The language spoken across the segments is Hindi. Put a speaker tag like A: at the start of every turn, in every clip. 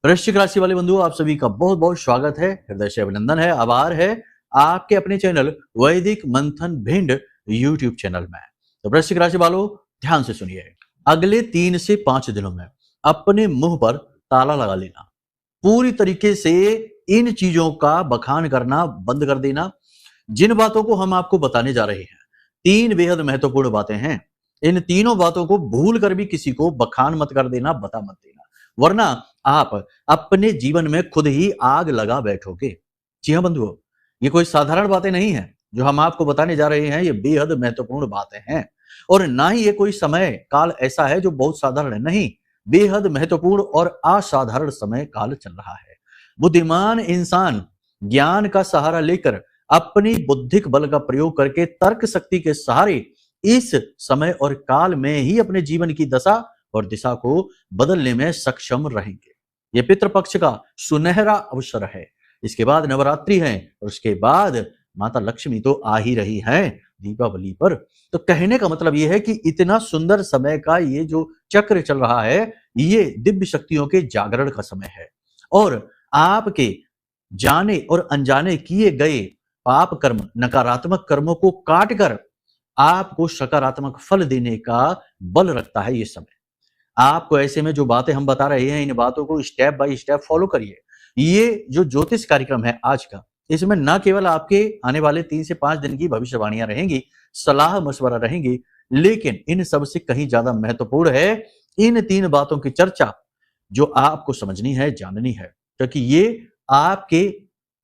A: वृश्चिक राशि वाले बंधुओं, आप सभी का बहुत बहुत स्वागत है, हृदय से अभिनंदन है, आभार है आपके अपने चैनल वैदिक मंथन भिंड यूट्यूब चैनल में। तो वृश्चिक राशि वालों, ध्यान से सुनिए। अगले 3 से 5 दिनों में अपने मुंह पर ताला लगा लेना, पूरी तरीके से इन चीजों का बखान करना बंद कर देना। जिन बातों को हम आपको बताने जा रहे हैं, 3 बेहद महत्वपूर्ण बातें हैं। इन तीनों बातों को भूल कर भी किसी को बखान मत कर देना, बता मत देना, वरना आप अपने जीवन में खुद ही आग लगा बैठोगे। जी हाँ बंधुओं, ये कोई साधारण बातें नहीं है जो हम आपको बताने जा रहे हैं, ये बेहद महत्वपूर्ण बातें हैं। और ना ही ये कोई समय काल ऐसा है जो बहुत साधारण है, नहीं, बेहद महत्वपूर्ण और असाधारण समय काल चल रहा है। बुद्धिमान इंसान ज्ञान का सहारा लेकर अपनी बौद्धिक बल का प्रयोग करके तर्क शक्ति के सहारे इस समय और काल में ही अपने जीवन की दशा और दिशा को बदलने में सक्षम रहेंगे। ये पितृपक्ष का सुनहरा अवसर है। इसके बाद नवरात्रि है और उसके बाद माता लक्ष्मी तो आ ही रही है दीपावली पर। तो कहने का मतलब ये है कि इतना सुंदर समय का ये जो चक्र चल रहा है, ये दिव्य शक्तियों के जागरण का समय है और आपके जाने और अनजाने किए गए पाप कर्म, नकारात्मक कर्मों को काट कर आपको सकारात्मक फल देने का बल रखता है ये समय। आपको ऐसे में जो बातें हम बता रहे हैं, इन बातों को स्टेप बाय स्टेप फॉलो करिए। ये जो ज्योतिष कार्यक्रम है आज का, इसमें न केवल आपके आने वाले 3 से 5 दिन की भविष्यवाणियां रहेंगी, सलाह मशवरा रहेंगी, लेकिन इन सबसे कहीं ज्यादा महत्वपूर्ण है इन 3 बातों की चर्चा जो आपको समझनी है, जाननी है, क्योंकि ये आपके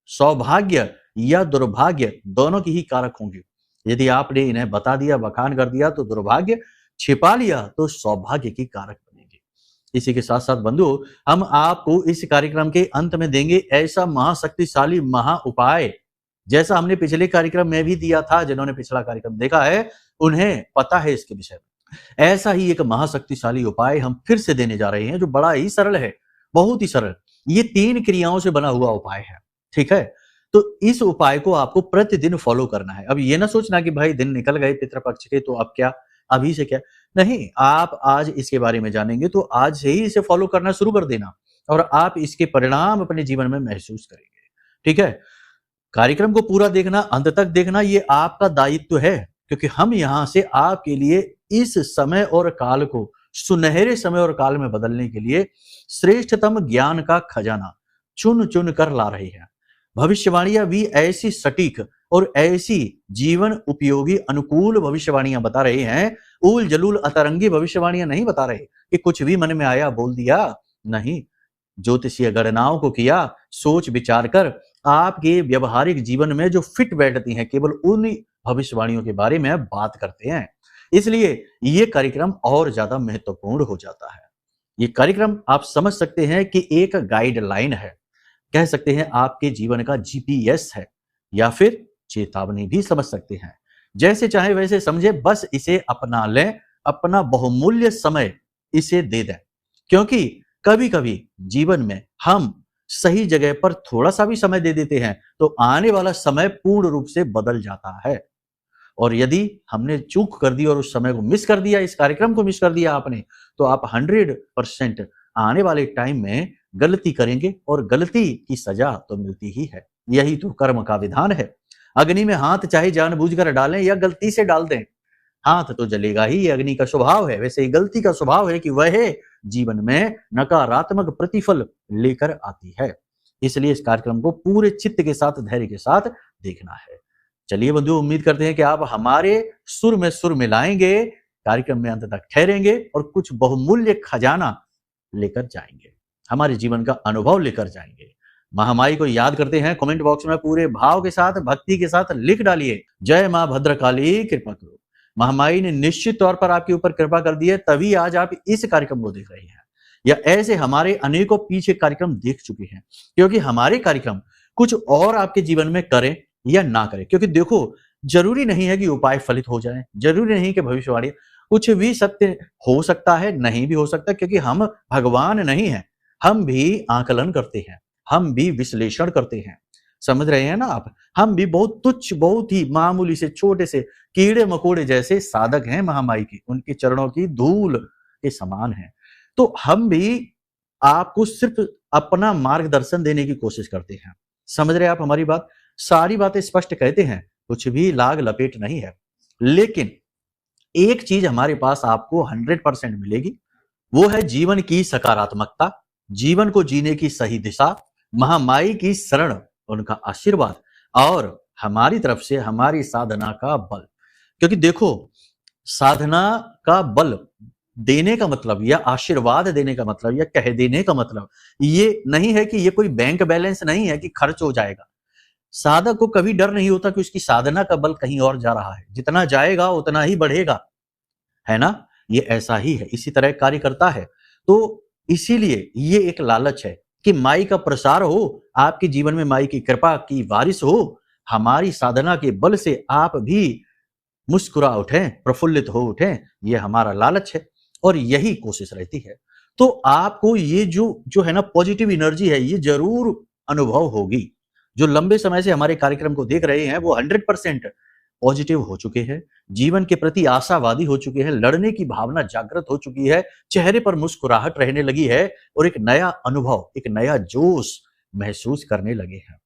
A: सौभाग्य या दुर्भाग्य दोनों की ही कारक होंगे। यदि आपने इन्हें बता दिया, बखान कर दिया तो दुर्भाग्य, छिपा लिया तो सौभाग्य की कारक बनेंगे। इसी के साथ साथ बंधु, हम आपको इस कार्यक्रम के अंत में देंगे ऐसा महाशक्तिशाली महा उपाय, जैसा हमने पिछले कार्यक्रम में भी दिया था। जिन्होंने पिछला कार्यक्रम देखा है उन्हें पता है इसके विषय में। ऐसा ही एक महाशक्तिशाली उपाय हम फिर से देने जा रहे हैं, जो बड़ा ही सरल है, बहुत ही सरल। ये 3 क्रियाओं से बना हुआ उपाय है, ठीक है। तो इस उपाय को आपको प्रतिदिन फॉलो करना है। अब ये ना सोचना कि भाई दिन निकल गए पितृपक्ष के, तो अब क्या, अभी से क्या, नहीं, आप आज इसके बारे में जानेंगे तो आज से ही इसे फॉलो करना शुरू कर देना और आप इसके परिणाम अपने जीवन में महसूस करेंगे, ठीक है। कार्यक्रम को पूरा देखना, अंत तक देखना, ये आपका दायित्व है, क्योंकि हम यहां से आपके लिए इस समय और काल को सुनहरे समय और काल में बदलने के लिए श्रेष्ठतम ज्ञान का खजाना चुन चुन कर ला रहे हैं। भविष्यवाणियां भी ऐसी सटीक और ऐसी जीवन उपयोगी अनुकूल भविष्यवाणियां बता रहे हैं। उल जलूल अतरंगी भविष्यवाणियां नहीं बता रहे कि कुछ भी मन में आया बोल दिया, नहीं, ज्योतिषीय गणनाओं को किया, सोच विचार कर आपके व्यवहारिक जीवन में जो फिट बैठती हैं, केवल उन भविष्यवाणियों के बारे में बात करते हैं। इसलिए ये कार्यक्रम और ज्यादा महत्वपूर्ण हो जाता है। ये कार्यक्रम आप समझ सकते हैं कि एक गाइडलाइन है, कह सकते हैं आपके जीवन का जीपीएस है, या फिर चेतावनी भी समझ सकते हैं। जैसे चाहे वैसे समझे, बस इसे अपना लें, अपना बहुमूल्य समय इसे दे दें, क्योंकि कभी कभी जीवन में हम सही जगह पर थोड़ा सा भी समय दे देते हैं तो आने वाला समय पूर्ण रूप से बदल जाता है। और यदि हमने चूक कर दी और उस समय को मिस कर दिया, इस कार्यक्रम को मिस कर दिया आपने, तो आप 100% आने वाले टाइम में गलती करेंगे और गलती की सजा तो मिलती ही है। यही तो कर्म का विधान है। अग्नि में हाथ चाहे जानबूझकर डालें या गलती से डाल दें, हाथ तो जलेगा ही, ये अग्नि का स्वभाव है। वैसे ही गलती का स्वभाव है कि वह जीवन में नकारात्मक प्रतिफल लेकर आती है। इसलिए इस कार्यक्रम को पूरे चित्त के साथ, धैर्य के साथ देखना है। चलिए बंधु, उम्मीद करते हैं कि आप हमारे सुर में सुर मिलाएंगे, कार्यक्रम में अंत तक ठहरेंगे और कुछ बहुमूल्य खजाना लेकर जाएंगे, हमारे जीवन का अनुभव लेकर जाएंगे। महामाई को याद करते हैं, कमेंट बॉक्स में पूरे भाव के साथ, भक्ति के साथ लिख डालिए, जय मां भद्रकाली कृपा करो। महामाई ने निश्चित तौर पर आपके ऊपर कृपा कर दी है, तभी आज आप इस कार्यक्रम को देख रहे हैं, या ऐसे हमारे अनेकों पीछे कार्यक्रम देख चुके हैं। क्योंकि हमारे कार्यक्रम कुछ और आपके जीवन में करें या ना करें, क्योंकि देखो, जरूरी नहीं है कि उपाय फलित हो जाए, जरूरी नहीं कि भविष्यवाणी, कुछ भी सत्य हो सकता है, नहीं भी हो सकता, क्योंकि हम भगवान नहीं हैं। हम भी आकलन करते हैं, हम भी विश्लेषण करते हैं, समझ रहे हैं ना आप। हम भी बहुत तुच्छ, बहुत ही मामूली से छोटे से कीड़े मकोड़े जैसे साधक हैं महामाई की, उनके चरणों की धूल के समान हैं। तो हम भी आपको सिर्फ अपना मार्गदर्शन देने की कोशिश करते हैं। समझ रहे हैं आप हमारी बात? सारी बातें स्पष्ट कहते हैं, कुछ भी लाग लपेट नहीं है। लेकिन एक चीज हमारे पास आपको 100% मिलेगी, वो है जीवन की सकारात्मकता, जीवन को जीने की सही दिशा, महामाई की शरण, उनका आशीर्वाद और हमारी तरफ से हमारी साधना का बल। क्योंकि देखो, साधना का बल देने का मतलब या आशीर्वाद देने का मतलब या कह देने का मतलब ये नहीं है कि ये कोई बैंक बैलेंस नहीं है कि खर्च हो जाएगा। साधक को कभी डर नहीं होता कि उसकी साधना का बल कहीं और जा रहा है, जितना जाएगा उतना ही बढ़ेगा, है ना? ये ऐसा ही है, इसी तरह कार्य करता है। तो इसीलिए ये एक लालच है कि माई का प्रसार हो, आपके जीवन में माई की कृपा की बारिश हो, हमारी साधना के बल से आप भी मुस्कुरा उठें, प्रफुल्लित हो उठें, ये हमारा लालच है और यही कोशिश रहती है। तो आपको ये जो है ना पॉजिटिव एनर्जी है, ये जरूर अनुभव होगी। जो लंबे समय से हमारे कार्यक्रम को देख रहे हैं वो 100% पॉजिटिव हो चुके हैं, जीवन के प्रति आशावादी हो चुके हैं, लड़ने की भावना जागृत हो चुकी है, चेहरे पर मुस्कुराहट रहने लगी है और एक नया अनुभव, एक नया जोश महसूस करने लगे हैं।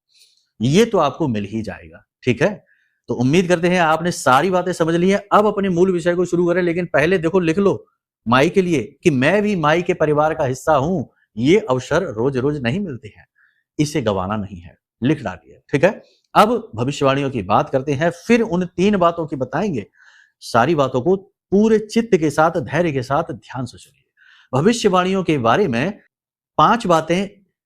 A: ये तो आपको मिल ही जाएगा, ठीक है? तो उम्मीद करते हैं आपने सारी बातें समझ ली हैं। अब अपने मूल विषय को शुरू करें, लेकिन पहले देखो लिख लो माई के लिए कि मैं भी माई के परिवार का हिस्सा हूं। ये अवसर रोज रोज नहीं मिलते हैं, इसे गंवाना नहीं है, लिख डालिए, ठीक है? अब भविष्यवाणियों की बात करते हैं, फिर उन 3 बातों की बताएंगे। सारी बातों को पूरे चित्त के साथ, धैर्य के साथ ध्यान से सुनिए। भविष्यवाणियों के बारे में 5 बातें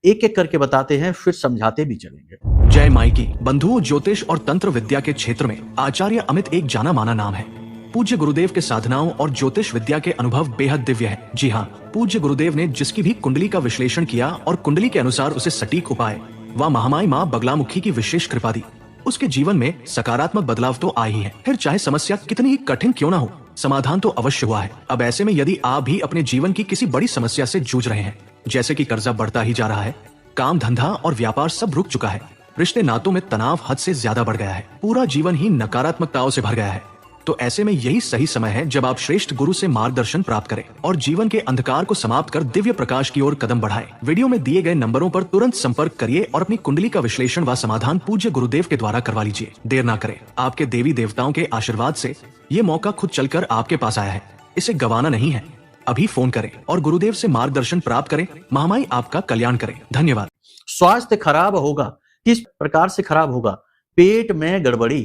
A: एक एक करके बताते हैं, फिर समझाते भी चलेंगे।
B: जय माई की। बंधुओं, ज्योतिष और तंत्र विद्या के क्षेत्र में आचार्य अमित एक जाना माना नाम है। पूज्य गुरुदेव के साधनाओं और ज्योतिष विद्या के अनुभव बेहद दिव्य है। जी हाँ, पूज्य गुरुदेव ने जिसकी भी कुंडली का विश्लेषण किया और कुंडली के अनुसार उसे सटीक उपाय व महामाई माँ बगलामुखी की विशेष कृपा दी, उसके जीवन में सकारात्मक बदलाव तो आए ही है। फिर चाहे समस्या कितनी ही कठिन क्यों न हो, समाधान तो अवश्य हुआ है। अब ऐसे में यदि आप भी अपने जीवन की किसी बड़ी समस्या से जूझ रहे हैं, जैसे कि कर्जा बढ़ता ही जा रहा है, काम धंधा और व्यापार सब रुक चुका है, रिश्ते नातों में तनाव हद से ज्यादा बढ़ गया है, पूरा जीवन ही नकारात्मकताओं से भर गया है, तो ऐसे में यही सही समय है जब आप श्रेष्ठ गुरु से मार्गदर्शन प्राप्त करें और जीवन के अंधकार को समाप्त कर दिव्य प्रकाश की ओर कदम बढ़ाएं। वीडियो में दिए गए नंबरों पर तुरंत संपर्क करिए और अपनी कुंडली का विश्लेषण व समाधान पूज्य गुरुदेव के द्वारा करवा लीजिए। देर ना करें, आपके देवी देवताओं के आशीर्वाद से ये मौका खुद चलकर आपके पास आया है, इसे गंवाना नहीं है। अभी फोन करें और गुरुदेव से मार्गदर्शन प्राप्त करें। महामाई आपका कल्याण करें। धन्यवाद।
A: स्वास्थ्य खराब होगा, किस प्रकार से खराब होगा? पेट में गड़बड़ी,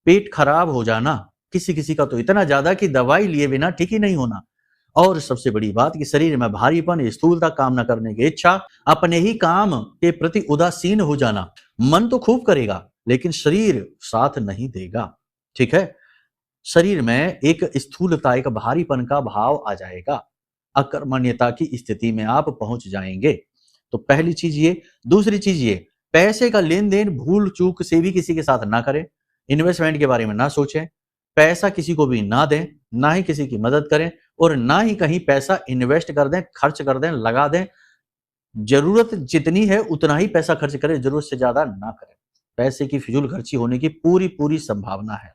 A: पेट खराब हो जाना, किसी किसी का तो इतना ज्यादा कि दवाई लिए बिना ठीक ही नहीं होना। और सबसे बड़ी बात कि शरीर में भारीपन, स्थूलता, काम न करने की इच्छा, अपने ही काम के प्रति उदासीन हो जाना। मन तो खूब करेगा लेकिन शरीर साथ नहीं देगा, ठीक है? शरीर में एक स्थूलता, एक भारीपन का भाव आ जाएगा, अकर्मण्यता की स्थिति में आप पहुंच जाएंगे। तो पहली चीज ये। दूसरी चीज ये, पैसे का लेन देन भूल चूक से भी किसी के साथ ना करें, इन्वेस्टमेंट के बारे में ना सोचें, पैसा किसी को भी ना दें, ना ही किसी की मदद करें और ना ही कहीं पैसा इन्वेस्ट कर दें, खर्च कर दें, लगा दें। जरूरत जितनी है उतना ही पैसा खर्च करें, जरूरत से ज्यादा ना करें। पैसे की फिजूल खर्ची होने की पूरी पूरी संभावना है।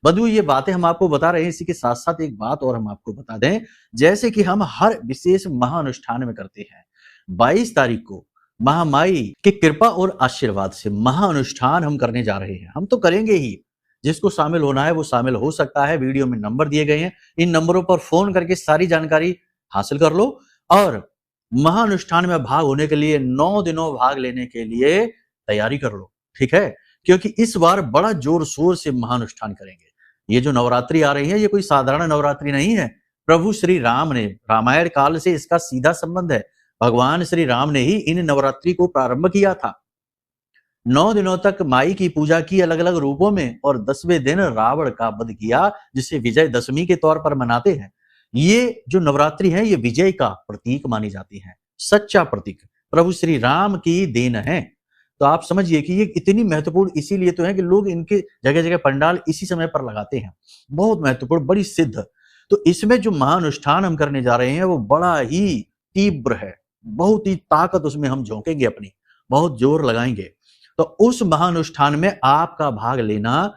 A: बंधु, ये बातें हम आपको बता रहे हैं, इसी के साथ साथ एक बात और हम आपको बता दें, जैसे कि हम हर विशेष महाअनुष्ठान में करते हैं, 22 तारीख को महामाई की कृपा और आशीर्वाद से महाअनुष्ठान हम करने जा रहे हैं। हम तो करेंगे ही, जिसको शामिल होना है वो शामिल हो सकता है। वीडियो में नंबर दिए गए हैं, इन नंबरों पर फोन करके सारी जानकारी हासिल कर लो और महाअनुष्ठान में भाग होने के लिए 9 दिनों भाग लेने के लिए तैयारी कर लो, ठीक है? क्योंकि इस बार बड़ा जोर शोर से महाअनुष्ठान करेंगे। ये जो नवरात्रि आ रही है, ये कोई साधारण नवरात्रि नहीं है। प्रभु श्री राम ने, रामायण काल से इसका सीधा संबंध है। भगवान श्री राम ने ही इन नवरात्रि को प्रारंभ किया था। 9 दिनों तक माई की पूजा की अलग अलग रूपों में और 10वें दिन रावण का वध किया, जिसे विजय दशमी के तौर पर मनाते हैं। ये जो नवरात्रि है, ये विजय का प्रतीक मानी जाती है, सच्चा प्रतीक प्रभु श्री राम की देन है। तो आप समझिए कि ये इतनी महत्वपूर्ण इसीलिए तो है कि लोग इनके जगह जगह पंडाल इसी समय पर लगाते हैं। बहुत महत्वपूर्ण, बड़ी सिद्ध। तो इसमें जो महाअनुष्ठान हम करने जा रहे हैं वो बड़ा ही तीव्र है, बहुत ही ताकत उसमें हम झोंकेंगे अपनी, बहुत जोर लगाएंगे। तो उस महाअनुष्ठान में आपका भाग लेना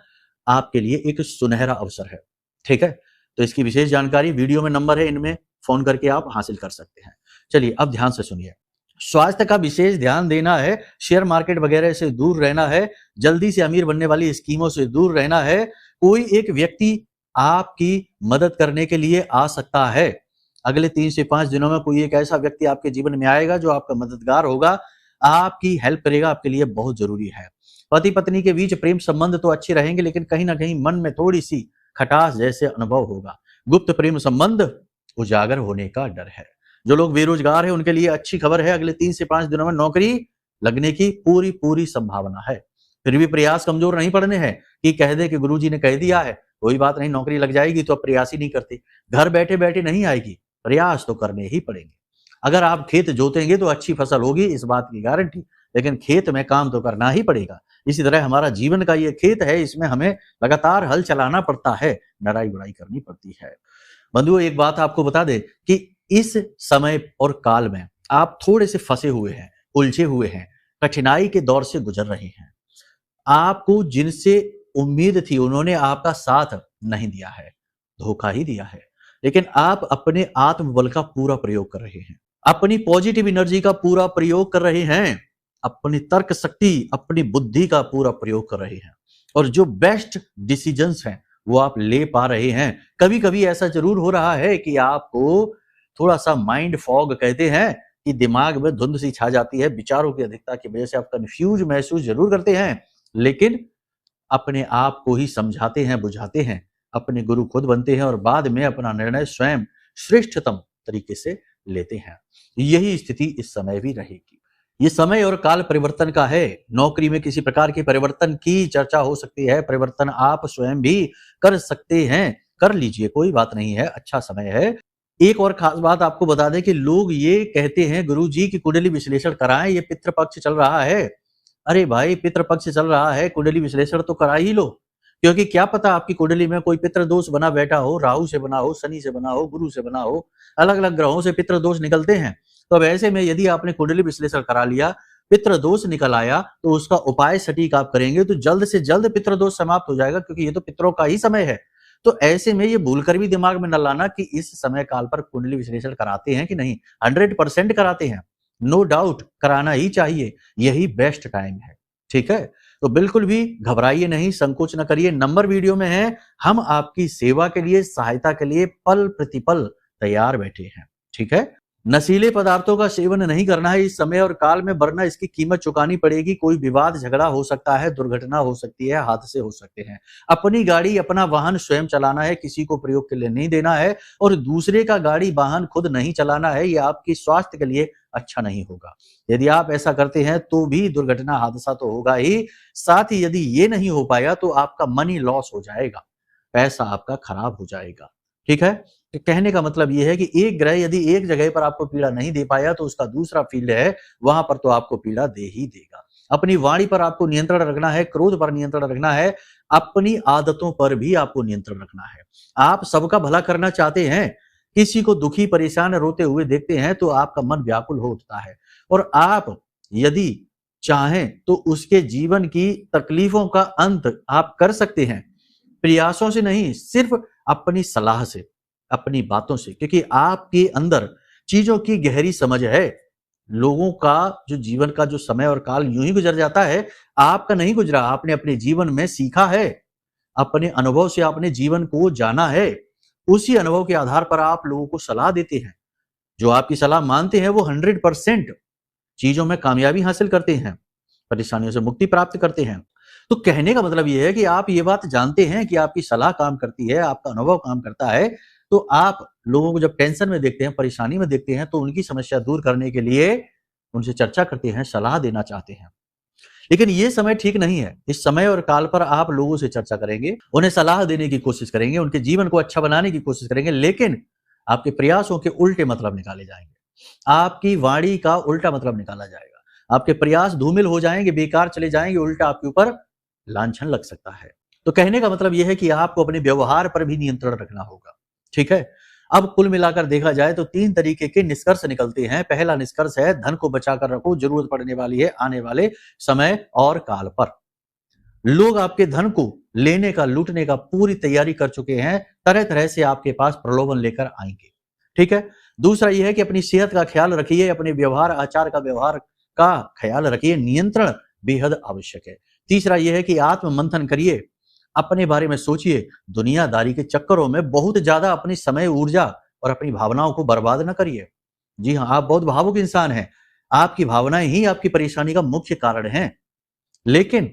A: आपके लिए एक सुनहरा अवसर है, ठीक है? तो इसकी विशेष जानकारी वीडियो में नंबर है, इनमें फोन करके आप हासिल कर सकते हैं। चलिए अब ध्यान से सुनिए। स्वास्थ्य का विशेष ध्यान देना है, शेयर मार्केट वगैरह से दूर रहना है, जल्दी से अमीर बनने वाली स्कीमों से दूर रहना है। कोई एक व्यक्ति आपकी मदद करने के लिए आ सकता है। अगले 3 से 5 दिनों में कोई एक ऐसा व्यक्ति आपके जीवन में आएगा जो आपका मददगार होगा, आपकी हेल्प करेगा, आपके लिए बहुत जरूरी है। पति पत्नी के बीच प्रेम संबंध तो अच्छे रहेंगे, लेकिन कहीं ना कहीं मन में थोड़ी सी खटास जैसे अनुभव होगा। गुप्त प्रेम संबंध उजागर होने का डर है। जो लोग बेरोजगार हैं उनके लिए अच्छी खबर है, अगले 3 से 5 दिनों में नौकरी लगने की पूरी पूरी संभावना है। फिर भी प्रयास कमजोर नहीं पड़ने हैं कि कह दे कि गुरुजी ने कह दिया है, कोई बात नहीं, नौकरी लग जाएगी, तो अब प्रयास ही नहीं करते। घर बैठे बैठे नहीं आएगी, प्रयास तो करने ही पड़ेंगे। अगर आप खेत जोतेंगे तो अच्छी फसल होगी, इस बात की गारंटी, लेकिन खेत में काम तो करना ही पड़ेगा। इसी तरह हमारा जीवन का ये खेत है, इसमें हमें लगातार हल चलाना पड़ता है, लड़ाई बुड़ाई करनी पड़ती है। बंधुओं, एक बात आपको बता दें कि इस समय और काल में आप थोड़े से फंसे हुए हैं, उलझे हुए हैं, कठिनाई के दौर से गुजर रहे हैं। आपको जिनसे उम्मीद थी उन्होंने आपका साथ नहीं दिया है, धोखा ही दिया है। लेकिन आप अपने आत्मबल का पूरा प्रयोग कर रहे हैं, अपनी पॉजिटिव एनर्जी का पूरा प्रयोग कर रहे हैं, अपनी तर्क शक्ति, अपनी बुद्धि का पूरा प्रयोग कर रहे हैं, और जो बेस्ट डिसीजंस हैं वो आप ले पा रहे हैं। कभी कभी ऐसा जरूर हो रहा है कि आपको थोड़ा सा माइंड फॉग कहते हैं, कि दिमाग में धुंध सी छा जाती है, विचारों की अधिकता की वजह से आप कंफ्यूज महसूस जरूर करते हैं, लेकिन अपने आप को ही समझाते हैं, बुझाते हैं, अपने गुरु खुद बनते हैं और बाद में अपना निर्णय स्वयं श्रेष्ठतम तरीके से लेते हैं। यही स्थिति इस समय भी रहेगी। ये समय और काल परिवर्तन का है। नौकरी में किसी प्रकार के परिवर्तन की चर्चा हो सकती है, परिवर्तन आप स्वयं भी कर सकते हैं, कर लीजिए, कोई बात नहीं है, अच्छा समय है। एक और खास बात आपको बता दें कि लोग ये कहते हैं गुरुजी की कुंडली विश्लेषण कराएं, ये पितृपक्ष चल रहा है। अरे भाई, पितृपक्ष चल रहा है, कुंडली विश्लेषण तो करा ही लो, क्योंकि क्या पता आपकी कुंडली में कोई पितृ दोष बना बैठा हो, राहु से बना हो, शनि से बना हो, गुरु से बना हो, अलग अलग ग्रहों से पितृ दोष निकलते हैं। तो अब ऐसे में यदि आपने कुंडली विश्लेषण करा लिया, पितृ दोष निकल आया, तो उसका उपाय सटीक आप करेंगे तो जल्द से जल्द पितृ दोष समाप्त हो जाएगा, क्योंकि ये तो पितरों का ही समय है। तो ऐसे में ये भूलकर भी दिमाग में न लाना कि इस समय काल पर कुंडली विश्लेषण कराते हैं कि नहीं, 100% कराते हैं, नो डाउट कराना ही चाहिए, यही बेस्ट टाइम है। ठीक है, तो बिल्कुल भी घबराइए नहीं, संकोच न करिए। नंबर वीडियो में है, हम आपकी सेवा के लिए, सहायता के लिए पल प्रतिपल तैयार बैठे हैं। ठीक है, नशीले पदार्थों का सेवन नहीं करना है इस समय और काल में, वरना इसकी कीमत चुकानी पड़ेगी। कोई विवाद झगड़ा हो सकता है, दुर्घटना हो सकती है, हादसे हो सकते हैं। अपनी गाड़ी, अपना वाहन स्वयं चलाना है, किसी को प्रयोग के लिए नहीं देना है, और दूसरे का गाड़ी वाहन खुद नहीं चलाना है, यह आपकी स्वास्थ्य के लिए अच्छा नहीं होगा। यदि आप ऐसा करते हैं तो भी दुर्घटना, हादसा तो होगा ही, साथ ही यदि ये नहीं हो पाया तो आपका मनी लॉस हो जाएगा, पैसा आपका खराब हो जाएगा। ठीक है, तो कहने का मतलब यह है कि एक ग्रह यदि एक जगह पर आपको पीड़ा नहीं दे पाया तो उसका दूसरा फील्ड है, वहां पर तो आपको पीड़ा दे ही देगा। अपनी वाणी पर आपको नियंत्रण रखना है, क्रोध पर नियंत्रण रखना है, अपनी आदतों पर भी आपको नियंत्रण रखना है। आप सबका भला करना चाहते हैं, किसी को दुखी, परेशान, रोते हुए देखते हैं तो आपका मन व्याकुल हो उठता है, और आप यदि चाहें तो उसके जीवन की तकलीफों का अंत आप कर सकते हैं, प्रयासों से नहीं, सिर्फ अपनी सलाह से, अपनी बातों से, क्योंकि आपके अंदर चीजों की गहरी समझ है। लोगों का जो जीवन का जो समय और काल यूं ही गुजर जाता है, आपका नहीं गुजरा, आपने अपने जीवन में सीखा है, अपने अनुभव से आपने जीवन को जाना है, उसी अनुभव के आधार पर आप लोगों को सलाह देते हैं। जो आपकी सलाह मानते हैं वो 100% चीजों में कामयाबी हासिल करते हैं, परेशानियों से मुक्ति प्राप्त करते हैं। तो कहने का मतलब यह है कि आप ये बात जानते हैं कि आपकी सलाह काम करती है, आपका अनुभव काम करता है, तो आप लोगों को जब टेंशन में देखते हैं, परेशानी में देखते हैं, तो उनकी समस्या दूर करने के लिए उनसे चर्चा करते हैं, सलाह देना चाहते हैं। लेकिन ये समय ठीक नहीं है। इस समय और काल पर आप लोगों से चर्चा करेंगे, उन्हें सलाह देने की कोशिश करेंगे, उनके जीवन को अच्छा बनाने की कोशिश करेंगे, लेकिन आपके प्रयासों के उल्टे मतलब निकाले जाएंगे, आपकी वाणी का उल्टा मतलब निकाला जाएगा, आपके प्रयास धूमिल हो जाएंगे, बेकार चले जाएंगे, उल्टा आपके ऊपर लांछन लग सकता है। तो कहने का मतलब यह है कि आपको अपने व्यवहार पर भी नियंत्रण रखना होगा। ठीक है, अब कुल मिलाकर देखा जाए तो 3 तरीके के निष्कर्ष निकलते हैं। पहला निष्कर्ष है, धन को बचाकर रखो, जरूरत पड़ने वाली है आने वाले समय और काल पर। लोग आपके धन को लेने का, लूटने का पूरी तैयारी कर चुके हैं, तरह तरह से आपके पास प्रलोभन लेकर आएंगे। ठीक है, दूसरा यह है कि अपनी सेहत का ख्याल रखिए, अपने व्यवहार आचार का व्यवहार का ख्याल रखिए, नियंत्रण बेहद आवश्यक है। तीसरा यह है कि आत्म मंथन करिए, अपने बारे में सोचिए, दुनियादारी के चक्करों में बहुत ज्यादा अपनी समय, ऊर्जा और अपनी भावनाओं को बर्बाद न करिए। जी हाँ, आप बहुत भावुक इंसान हैं, आपकी भावनाएं ही आपकी परेशानी का मुख्य कारण हैं। लेकिन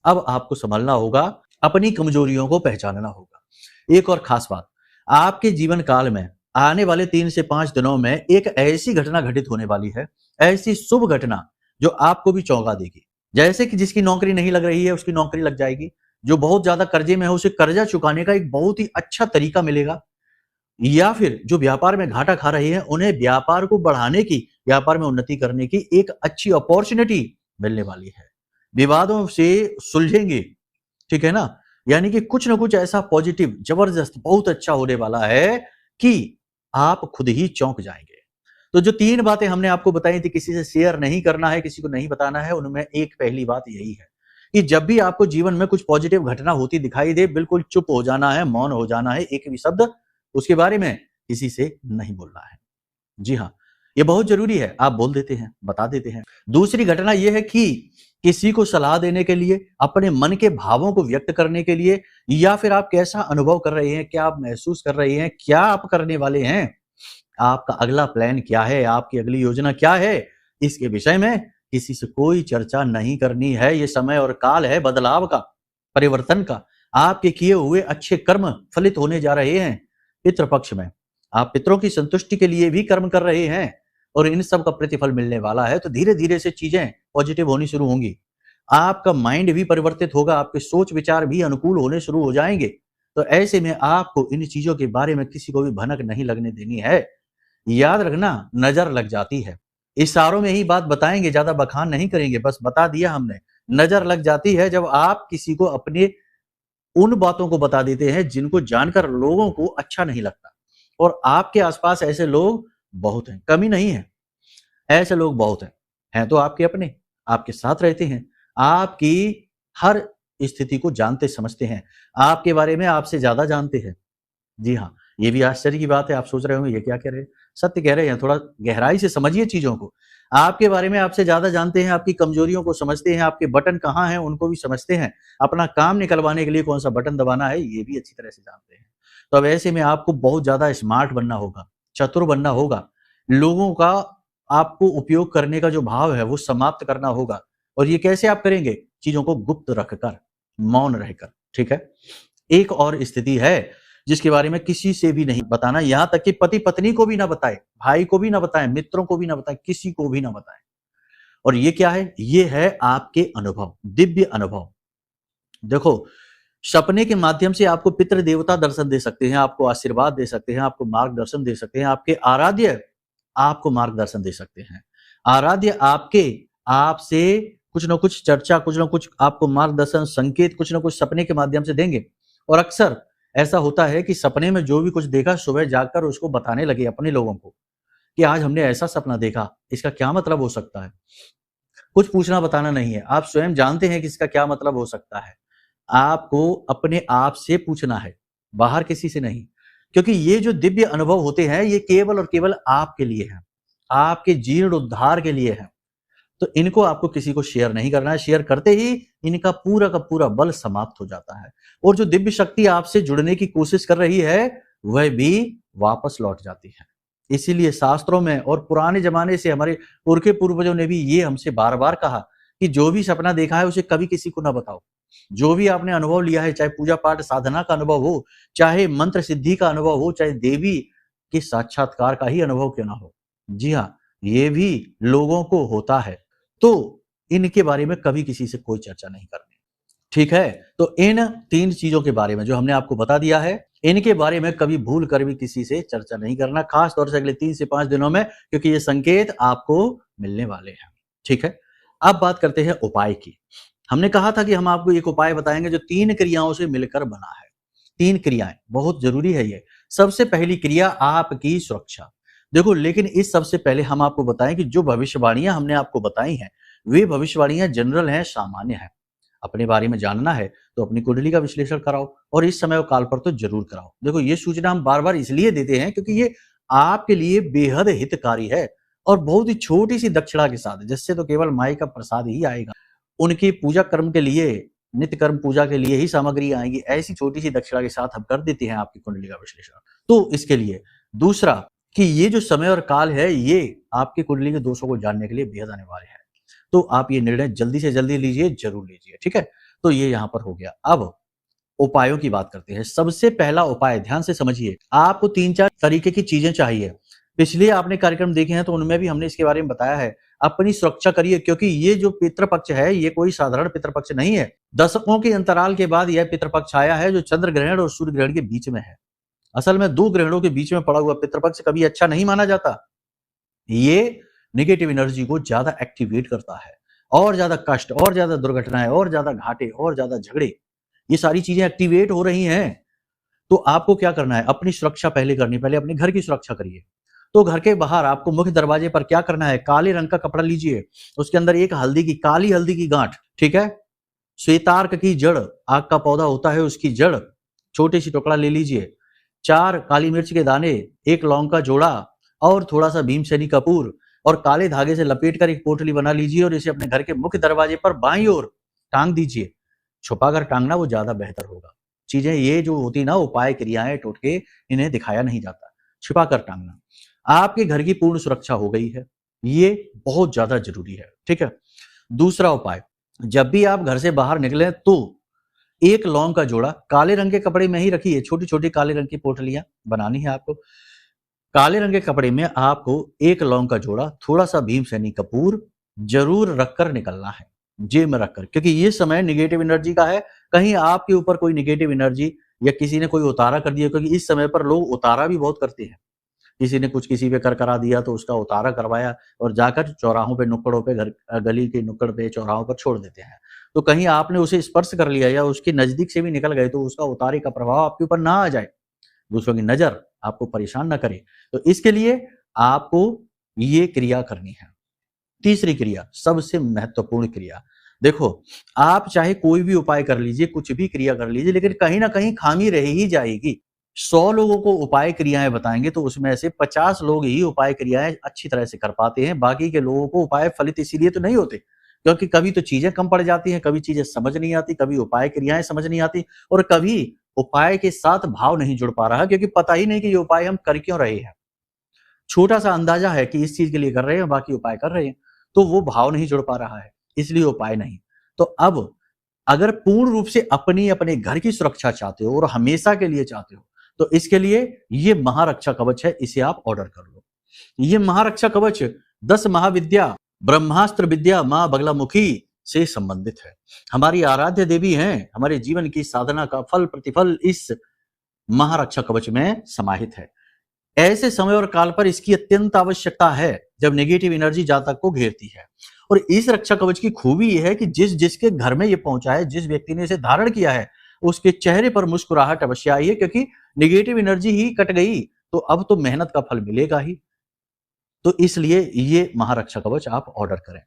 A: अब आपको संभलना होगा, अपनी कमजोरियों को पहचानना होगा। एक और खास बात, आपके जीवन काल में आने वाले 3 से 5 दिनों में एक ऐसी घटना घटित होने वाली है, ऐसी शुभ घटना जो आपको भी चौंका देगी। जैसे कि जिसकी नौकरी नहीं लग रही है उसकी नौकरी लग जाएगी, जो बहुत ज्यादा कर्जे में है उसे कर्जा चुकाने का एक बहुत ही अच्छा तरीका मिलेगा, या फिर जो व्यापार में घाटा खा रहे हैं उन्हें व्यापार को बढ़ाने की, व्यापार में उन्नति करने की एक अच्छी अपॉर्चुनिटी मिलने वाली है। विवादों से सुलझेंगे, ठीक है ना? यानी कि कुछ ना कुछ ऐसा पॉजिटिव, जबरदस्त, बहुत अच्छा होने वाला है कि आप खुद ही चौंक जाएंगे। तो जो 3 बातें हमने आपको बताई थी, किसी से शेयर नहीं करना है, किसी को नहीं बताना है, उनमें एक पहली बात यही है कि जब भी आपको जीवन में कुछ पॉजिटिव घटना होती दिखाई दे, बिल्कुल चुप हो जाना है, मौन हो जाना है, एक भी शब्द उसके बारे में किसी से नहीं बोलना है। जी हाँ, ये बहुत जरूरी है। आप बोल देते हैं, बता देते हैं। दूसरी घटना यह है कि किसी को सलाह देने के लिए, अपने मन के भावों को व्यक्त करने के लिए, या फिर आप कैसा अनुभव कर रहे हैं, क्या आप महसूस कर रहे हैं, क्या आप करने वाले हैं, आपका अगला प्लान क्या है, आपकी अगली योजना क्या है, इसके विषय में किसी से कोई चर्चा नहीं करनी है। ये समय और काल है बदलाव का, परिवर्तन का। आपके किए हुए अच्छे कर्म फलित होने जा रहे हैं। पितृ पक्ष में आप पितरों की संतुष्टि के लिए भी कर्म कर रहे हैं और इन सब का प्रतिफल मिलने वाला है। तो धीरे धीरे से चीजें पॉजिटिव होनी शुरू होंगी, आपका माइंड भी परिवर्तित होगा, आपके सोच विचार भी अनुकूल होने शुरू हो जाएंगे। तो ऐसे में आपको इन चीजों के बारे में किसी को भी भनक नहीं लगने देनी है। याद रखना, नजर लग जाती है। इशारों में ही बात बताएंगे, ज्यादा बखान नहीं करेंगे, बस बता दिया हमने। नजर लग जाती है जब आप किसी को अपने उन बातों को बता देते हैं जिनको जानकर लोगों को अच्छा नहीं लगता। और आपके आसपास ऐसे लोग बहुत हैं, कमी नहीं है, ऐसे लोग बहुत हैं तो आपके अपने, आपके साथ रहते हैं, आपकी हर स्थिति को जानते समझते हैं, आपके बारे में आपसे ज्यादा जानते हैं। जी हाँ, ये भी आश्चर्य की बात है। आप सोच रहे होंगे ये क्या कह रहे हैं, सत्य कह रहे हैं। थोड़ा गहराई से समझिए चीजों को। आपके बारे में आपसे ज्यादा जानते हैं, आपकी कमजोरियों को समझते हैं, आपके बटन कहाँ हैं उनको भी समझते हैं, अपना काम निकलवाने के लिए कौन सा बटन दबाना है ये भी अच्छी तरह से जानते हैं। तो अब ऐसे में आपको बहुत ज्यादा स्मार्ट बनना होगा, चतुर बनना होगा, लोगों का आपको उपयोग करने का जो भाव है वो समाप्त करना होगा। और ये कैसे आप करेंगे? चीजों को गुप्त रखकर, मौन रहकर, ठीक है। एक और स्थिति है जिसके बारे में किसी से भी नहीं बताना, यहां तक कि पति पत्नी को भी ना बताए, भाई को भी ना बताएं, मित्रों को भी ना बताएं, किसी को भी ना बताएं। और ये क्या है? ये है आपके अनुभव, दिव्य अनुभव। देखो, सपने के माध्यम से आपको पितृ देवता दर्शन दे सकते हैं, आपको आशीर्वाद दे सकते हैं, आपको मार्गदर्शन दे सकते हैं, आपके आराध्य आपको मार्गदर्शन दे सकते हैं। आराध्य आपके आपसे कुछ ना कुछ चर्चा, कुछ ना कुछ आपको मार्गदर्शन, संकेत कुछ ना कुछ सपने के माध्यम से देंगे। और अक्सर ऐसा होता है कि सपने में जो भी कुछ देखा सुबह जाकर उसको बताने लगे अपने लोगों को कि आज हमने ऐसा सपना देखा, इसका क्या मतलब हो सकता है। कुछ पूछना बताना नहीं है, आप स्वयं जानते हैं कि इसका क्या मतलब हो सकता है। आपको अपने आप से पूछना है, बाहर किसी से नहीं। क्योंकि ये जो दिव्य अनुभव होते हैं ये केवल और केवल आपके लिए हैं, आपके जीर्णोद्धार के लिए हैं। तो इनको आपको किसी को शेयर नहीं करना है। शेयर करते ही इनका पूरा का पूरा बल समाप्त हो जाता है और जो दिव्य शक्ति आपसे जुड़ने की कोशिश कर रही है वह भी वापस लौट जाती है। इसीलिए शास्त्रों में और पुराने जमाने से हमारे पुरखे पूर्वजों ने भी ये हमसे बार बार कहा कि जो भी सपना देखा है उसे कभी किसी को ना बताओ। जो भी आपने अनुभव लिया है, चाहे पूजा पाठ साधना का अनुभव हो, चाहे मंत्र सिद्धि का अनुभव हो, चाहे देवी के साक्षात्कार का ही अनुभव क्यों ना हो, जी हाँ, ये भी लोगों को होता है। तो इनके बारे में कभी किसी से कोई चर्चा नहीं करनी, ठीक है। तो इन 3 चीजों के बारे में जो हमने आपको बता दिया है, इनके बारे में कभी भूल कर भी किसी से चर्चा नहीं करना, खास तौर से अगले 3 से 5 दिनों में, क्योंकि ये संकेत आपको मिलने वाले हैं, ठीक है। अब बात करते हैं उपाय की। हमने कहा था कि हम आपको एक उपाय बताएंगे जो 3 क्रियाओं से मिलकर बना है। 3 क्रियाएं बहुत जरूरी है ये। सबसे पहली क्रिया आपकी सुरक्षा। देखो, लेकिन इस सबसे पहले हम आपको बताएं कि जो भविष्यवाणियां हमने आपको बताई हैं वे भविष्यवाणियां जनरल हैं, सामान्य हैं। अपने बारे में जानना है तो अपनी कुंडली का विश्लेषण कराओ और इस समय और काल पर तो जरूर कराओ। देखो, ये सूचना हम बार बार इसलिए देते हैं क्योंकि ये आपके लिए बेहद हितकारी है और बहुत ही छोटी सी दक्षिणा के साथ, जिससे तो केवल माई का प्रसाद ही आएगा, उनकी पूजा कर्म के लिए, नित्य कर्म पूजा के लिए ही सामग्री आएगी। ऐसी छोटी सी दक्षिणा के साथ हम कर देते हैं आपकी कुंडली का विश्लेषण। तो इसके लिए दूसरा कि ये जो समय और काल है, ये आपकी कुंडली के दोषों को जानने के लिए बेहद अनिवार्य है। तो आप ये निर्णय जल्दी से जल्दी लीजिए, जरूर लीजिए, ठीक है। तो ये यहां पर हो गया। अब उपायों की बात करते हैं। सबसे पहला उपाय, ध्यान से समझिए, आपको 3-4 तरीके की चीजें चाहिए। पिछले आपने कार्यक्रम देखे हैं तो उनमें भी हमने इसके बारे में बताया है। अपनी सुरक्षा करिए, क्योंकि ये जो पितृपक्ष है ये कोई साधारण पितृपक्ष नहीं है। दशकों के अंतराल के बाद यह पितृपक्ष आया है, जो चंद्र ग्रहण और सूर्य ग्रहण के बीच में है। असल में 2 ग्रहणों के बीच में पड़ा हुआ पितृपक्ष कभी अच्छा नहीं माना जाता। ये नेगेटिव एनर्जी को ज्यादा एक्टिवेट करता है, और ज्यादा कष्ट, और ज्यादा दुर्घटनाएं, और ज्यादा घाटे, और ज्यादा झगड़े, ये सारी चीजें एक्टिवेट हो रही हैं। तो आपको क्या करना है, अपनी सुरक्षा पहले करनी, पहले अपने घर की सुरक्षा करिए। तो घर के बाहर आपको मुख्य दरवाजे पर क्या करना है, काले रंग का कपड़ा लीजिए, उसके अंदर एक काली हल्दी की गांठ, ठीक है, श्वेतार्क की जड़, आग का पौधा होता है उसकी जड़, छोटी सी टुकड़ा ले लीजिए, 4 काली मिर्च के दाने, 1 लौंग का जोड़ा और थोड़ा सा भीमसेनी कपूर, और काले धागे से लपेटकर एक पोटली बना लीजिए और इसे अपने घर के मुख्य दरवाजे पर बाईं ओर टांग दीजिए। छुपाकर टांगना वो ज्यादा बेहतर होगा। चीजें ये जो होती ना, उपाय, क्रियाएं, टोटके, इन्हें दिखाया नहीं जाता, छिपाकर टांगना। आपके घर की पूर्ण सुरक्षा हो गई है, ये बहुत ज्यादा जरूरी है, ठीक है। दूसरा उपाय, जब भी आप घर से बाहर निकले तो 1 लौंग का जोड़ा काले रंग के कपड़े में ही रखिए। छोटी छोटी काले रंग की पोटलियां बनानी है आपको। काले रंग के कपड़े में आपको 1 लौंग का जोड़ा, थोड़ा सा भीमसेनी कपूर जरूर रखकर निकलना है, जेब में रखकर, क्योंकि ये समय निगेटिव एनर्जी का है। कहीं आपके ऊपर कोई निगेटिव एनर्जी या किसी ने कोई उतारा कर दिया, क्योंकि इस समय पर लोग उतारा भी बहुत करते हैं। किसी ने कुछ किसी पे कर करा दिया तो उसका उतारा करवाया और जाकर चौराहों पे, नुक्कड़ों पे, घर गली के नुक्कड़ पे, चौराहों पर छोड़ देते हैं। तो कहीं आपने उसे स्पर्श कर लिया या उसके नजदीक से भी निकल गए तो उसका उतारे का प्रभाव आपके ऊपर ना आ जाए, दूसरों की नजर आपको परेशान ना करे। तो इसके लिए आपको ये क्रिया करनी है। तीसरी क्रिया, सबसे महत्वपूर्ण क्रिया, देखो, आप चाहे कोई भी उपाय कर लीजिए, कुछ भी क्रिया कर लीजिए, लेकिन कहीं ना कहीं खामी रह ही जाएगी। 100 लोगों को उपाय क्रियाएं बताएंगे तो उसमें से 50 लोग ही उपाय क्रियाएं अच्छी तरह से कर पाते हैं। बाकी के लोगों को उपाय फलित इसीलिए तो नहीं होते क्योंकि कभी तो चीजें कम पड़ जाती हैं, कभी चीजें समझ नहीं आती, कभी उपाय क्रियाएं समझ नहीं आती, और कभी उपाय के साथ भाव नहीं जुड़ पा रहा क्योंकि पता ही नहीं कि ये उपाय हम कर क्यों रहे हैं। छोटा सा अंदाजा है कि इस चीज के लिए कर रहे हैं, बाकी उपाय कर रहे हैं, तो वो भाव नहीं जुड़ पा रहा है, इसलिए उपाय नहीं। तो अब अगर पूर्ण रूप से अपने घर की सुरक्षा चाहते हो और हमेशा के लिए चाहते हो तो इसके लिए ये महारक्षा कवच है, इसे आप ऑर्डर कर लो। ये महारक्षा कवच 10 महाविद्या ब्रह्मास्त्र विद्या मां बगलामुखी से संबंधित है। हमारी आराध्य देवी हैं, हमारे जीवन की साधना का फल प्रतिफल इस महारक्षा कवच में समाहित है। ऐसे समय और काल पर इसकी अत्यंत आवश्यकता है जब नेगेटिव एनर्जी जातक को घेरती है। और इस रक्षा कवच की खूबी यह है कि जिसके घर में ये पहुंचा है, जिस व्यक्ति ने इसे धारण किया है, उसके चेहरे पर मुस्कुराहट अवश्य आई है, क्योंकि नेगेटिव एनर्जी ही कट गई तो अब तो मेहनत का फल मिलेगा ही। तो इसलिए ये महारक्षा कवच आप ऑर्डर करें।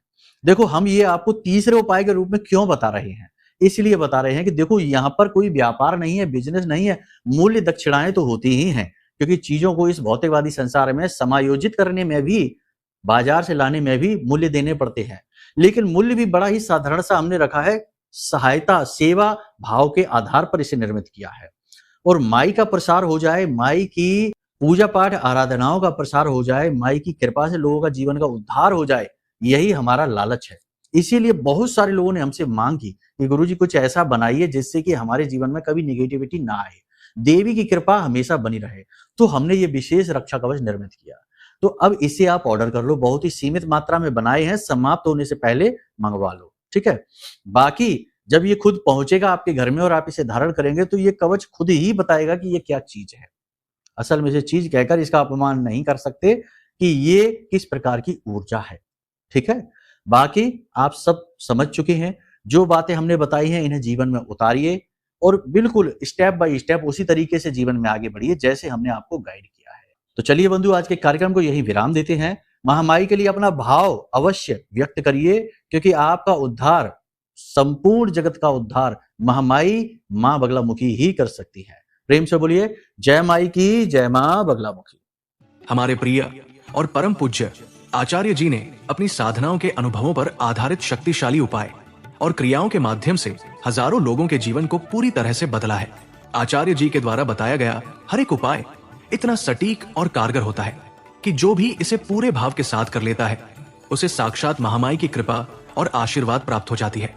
A: देखो, हम ये आपको तीसरे उपाय के रूप में क्यों बता रहे हैं, इसलिए बता रहे हैं कि देखो, यहां पर कोई व्यापार नहीं है, बिजनेस नहीं है, मूल्य दक्षिणाएं तो होती ही हैं, क्योंकि चीजों को इस भौतिकवादी संसार में समायोजित करने में भी, बाजार से लाने में भी मूल्य देने पड़ते हैं। लेकिन मूल्य भी बड़ा ही साधारण सा हमने रखा है, सहायता, सेवा भाव के आधार पर इसे निर्मित किया है। और माई का प्रसार हो जाए, माई की पूजा पाठ आराधनाओं का प्रसार हो जाए, माई की कृपा से लोगों का जीवन का उद्धार हो जाए, यही हमारा लालच है। इसीलिए बहुत सारे लोगों ने हमसे मांग की कि गुरुजी कुछ ऐसा बनाइए जिससे कि हमारे जीवन में कभी निगेटिविटी ना आए, देवी की कृपा हमेशा बनी रहे। तो हमने ये विशेष रक्षा कवच निर्मित किया। तो अब इसे आप ऑर्डर कर लो, बहुत ही सीमित मात्रा में बनाए हैं, समाप्त होने से पहले मंगवा लो, ठीक है। बाकी जब ये खुद पहुंचेगा आपके घर में और आप इसे धारण करेंगे तो ये कवच खुद ही बताएगा कि ये क्या चीज है। असल में इसे चीज कहकर इसका अपमान नहीं कर सकते कि ये किस प्रकार की ऊर्जा है, ठीक है। बाकी आप सब समझ चुके हैं, जो बातें हमने बताई हैं इन्हें जीवन में उतारिए और बिल्कुल स्टेप बाय स्टेप उसी तरीके से जीवन में आगे बढ़िए जैसे हमने आपको गाइड किया है। तो चलिए बंधु, आज के कार्यक्रम को यही विराम देते हैं। महामाई के लिए अपना भाव अवश्य व्यक्त करिए, क्योंकि आपका उद्धार, संपूर्ण जगत का उद्धार महामाई मां बगलामुखी ही कर सकती है। प्रेम से बोलिए जय माई की, जय मां बगलामुखी।
B: हमारे प्रिय और परम पूज्य आचार्य जी ने अपनी साधनाओं के अनुभवों पर आधारित शक्तिशाली उपाय और क्रियाओं के माध्यम से हजारों लोगों के जीवन को पूरी तरह से बदला है। आचार्य जी के द्वारा बताया गया हर एक उपाय इतना सटीक और कारगर होता है कि जो भी इसे पूरे भाव के साथ कर लेता है उसे साक्षात महामाई की कृपा और आशीर्वाद प्राप्त हो जाती है।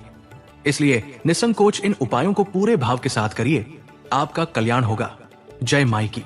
B: इसलिए निसंकोच इन उपायों को पूरे भाव के साथ करिए, आपका कल्याण होगा। जय माई की।